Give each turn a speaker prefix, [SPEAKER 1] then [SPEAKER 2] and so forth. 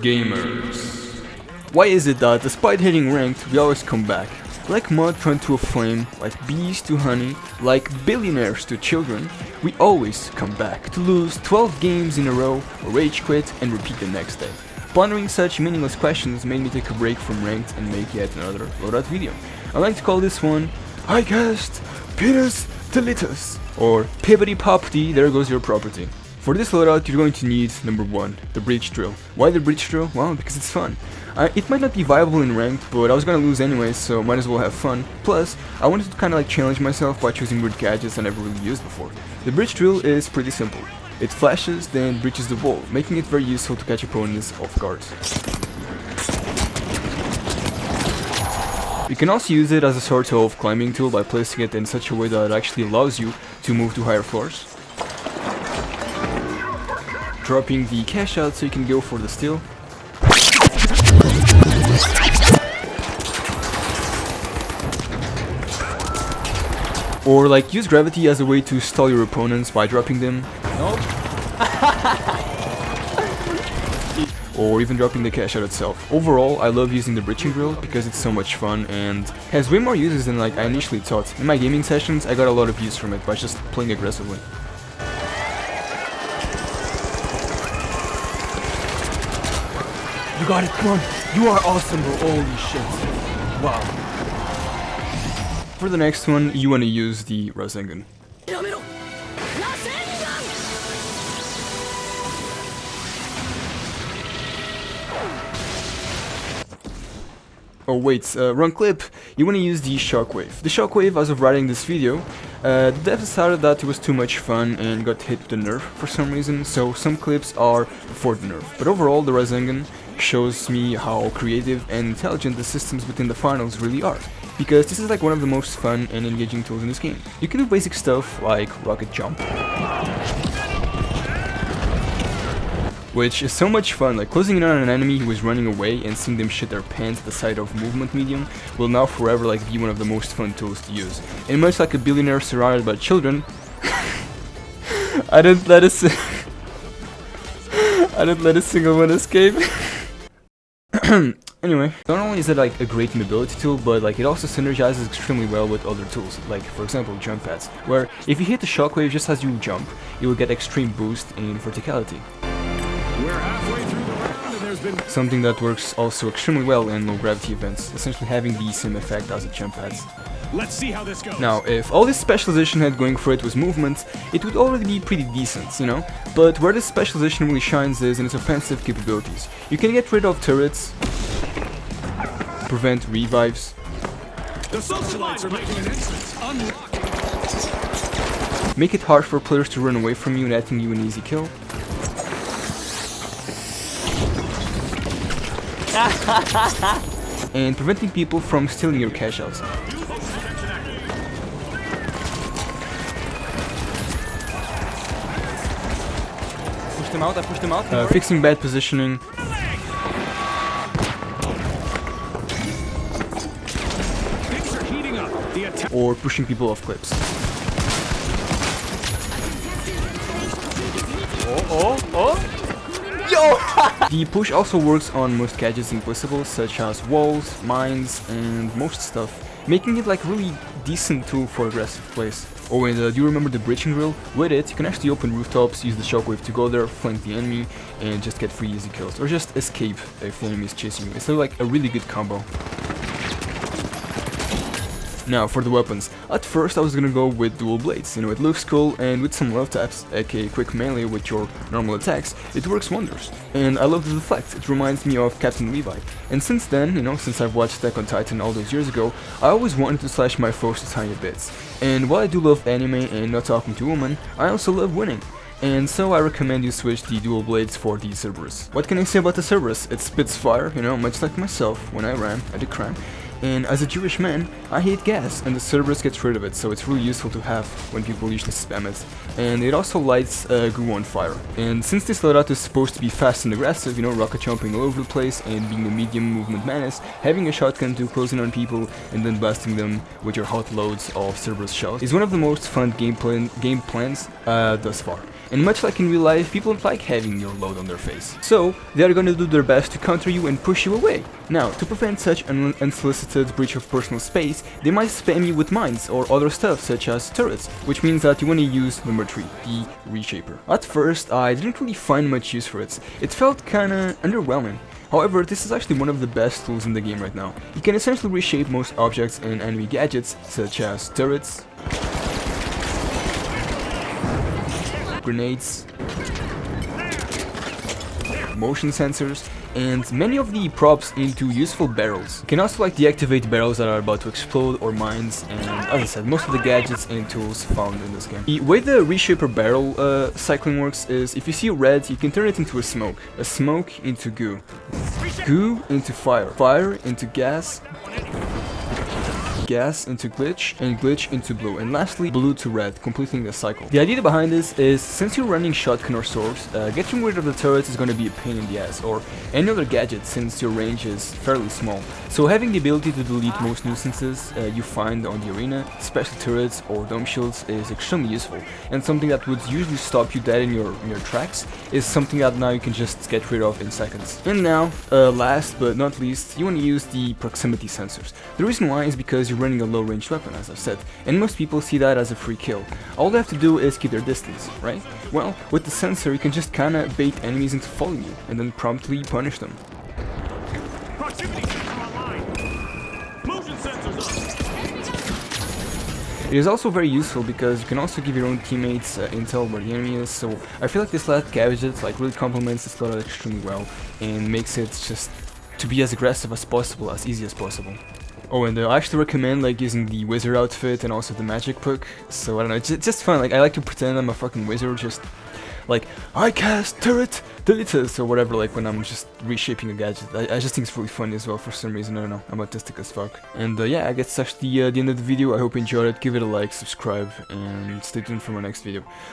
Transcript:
[SPEAKER 1] Gamers. Why is it that despite hitting ranked, we always come back? Like mud turned to a flame, like bees to honey, like billionaires to children, we always come back to lose 12 games in a row, or rage quit and repeat the next day. Pondering such meaningless questions made me take a break from ranked and make yet another Loadout video. I like to call this one, I guessed, Benus, Deletus, or Pibbity Poppity, there goes your property. For this loadout you're going to need, number 1, the bridge drill. Why the bridge drill? Well, because it's fun. It might not be viable in ranked, but I was gonna lose anyway, so might as well have fun. Plus, I wanted to kinda like challenge myself by choosing weird gadgets I never really used before. The bridge drill is pretty simple. It flashes, then breaches the wall, making it very useful to catch opponents off guard. You can also use it as a sort of climbing tool by placing it in such a way that it actually allows you to move to higher floors. Dropping the cash out so you can go for the steal. Or like use gravity as a way to stall your opponents by dropping them. Nope. Or even dropping the cash out itself. Overall, I love using the bridging drill because it's so much fun and has way more uses than like I initially thought. In my gaming sessions, I got a lot of use from it by just playing aggressively. You got it, come on! You are awesome, bro! Holy shit! Wow. For the next one, you want to use the Rasengan. Oh wait, wrong clip. You want to use the shockwave. The shockwave, as of writing this video, the devs decided that it was too much fun and got hit with the nerf for some reason, so some clips are before the nerf. But overall, the Rasengan shows me how creative and intelligent the systems within the finals really are. Because this is like one of the most fun and engaging tools in this game. You can do basic stuff like rocket jump, which is so much fun, like closing in on an enemy who is running away and seeing them shit their pants at the sight of movement medium will now forever like be one of the most fun tools to use. And much like a billionaire surrounded by children, I didn't let a single one escape. Anyway, not only is it like a great mobility tool, but like it also synergizes extremely well with other tools, like for example jump pads, where if you hit the shockwave just as you jump, you will get extreme boost in verticality. We're halfway through the round and there's been something that works also extremely well in low gravity events, essentially having the same effect as the jump pads. Let's see how this goes. Now, if all this specialization had going for it was movement, it would already be pretty decent, you know? But where this specialization really shines is in its offensive capabilities. You can get rid of turrets, prevent revives, the socialites are making an entrance. Make it hard for players to run away from you, netting you an easy kill. And preventing people from stealing your cash outs. Push them out, I pushed them out. Fixing bad positioning. Or pushing people off cliffs. Yo! The push also works on most gadgets in Possible, such as walls, mines, and most stuff, making it like really decent tool for aggressive plays. Oh, and do you remember the bridging drill? With it, you can actually open rooftops, use the shockwave to go there, flank the enemy, and just get free easy kills, or just escape if the enemy is chasing you. It's like a really good combo. Now, for the weapons. At first I was gonna go with dual blades, you know, it looks cool, and with some love taps, aka quick melee with your normal attacks, it works wonders. And I love the deflect, it reminds me of Captain Levi. And since then, you know, since I've watched Attack on Titan all those years ago, I always wanted to slash my foes to tiny bits. And while I do love anime and not talking to women, I also love winning. And so I recommend you switch the dual blades for the Cerberus. What can I say about the Cerberus? It spits fire, you know, much like myself when I ran, I did crime. And as a Jewish man, I hate gas, and the Cerberus gets rid of it, so it's really useful to have when people usually spam it. And it also lights goo on fire. And since this loadout is supposed to be fast and aggressive, you know, rocket jumping all over the place and being a medium movement menace, having a shotgun to close in on people and then blasting them with your hot loads of Cerberus shells is one of the most fun game plans thus far. And much like in real life, people don't like having your load on their face. So, they are gonna do their best to counter you and push you away. Now, to prevent such an unsolicited breach of personal space, they might spam you with mines or other stuff such as turrets, which means that you want to use number 3, the Reshaper. At first, I didn't really find much use for it. It felt kinda underwhelming. However, this is actually one of the best tools in the game right now. You can essentially reshape most objects and enemy gadgets, such as turrets, grenades, motion sensors, and many of the props into useful barrels. You can also like deactivate barrels that are about to explode or mines, and as I said, most of the gadgets and tools found in this game. The way the Reshaper barrel cycling works is if you see red, you can turn it into a smoke into goo, goo into fire, fire into gas, gas into glitch, and glitch into blue, and lastly blue to red, completing the cycle. The idea behind this is, since you're running shotgun or swords, getting rid of the turrets is going to be a pain in the ass, or any other gadget since your range is fairly small. So having the ability to delete most nuisances you find on the arena, especially turrets or dome shields, is extremely useful, and something that would usually stop you dead in your tracks is something that now you can just get rid of in seconds. And now, last but not least, you want to use the proximity sensors. The reason why is because you're running a low-range weapon, as I've said, and most people see that as a free kill. All they have to do is keep their distance, right? Well, with the sensor you can just kinda bait enemies into following you, and then promptly punish them.
[SPEAKER 2] Proximity sensor online. Motion sensors on.
[SPEAKER 1] It is also very useful because you can also give your own teammates intel where the enemy is, so I feel like this last gadget like really complements this loadout extremely well and makes it just to be as aggressive as possible, as easy as possible. Oh, and I actually recommend like using the wizard outfit and also the magic book. So I don't know, it's just fun. Like I like to pretend I'm a fucking wizard, just like I cast turret Deletus or whatever. Like when I'm just reshaping a gadget, I just think it's really funny as well for some reason. I don't know, I'm autistic as fuck. And yeah, I guess that's actually the end of the video. I hope you enjoyed it. Give it a like, subscribe, and stay tuned for my next video.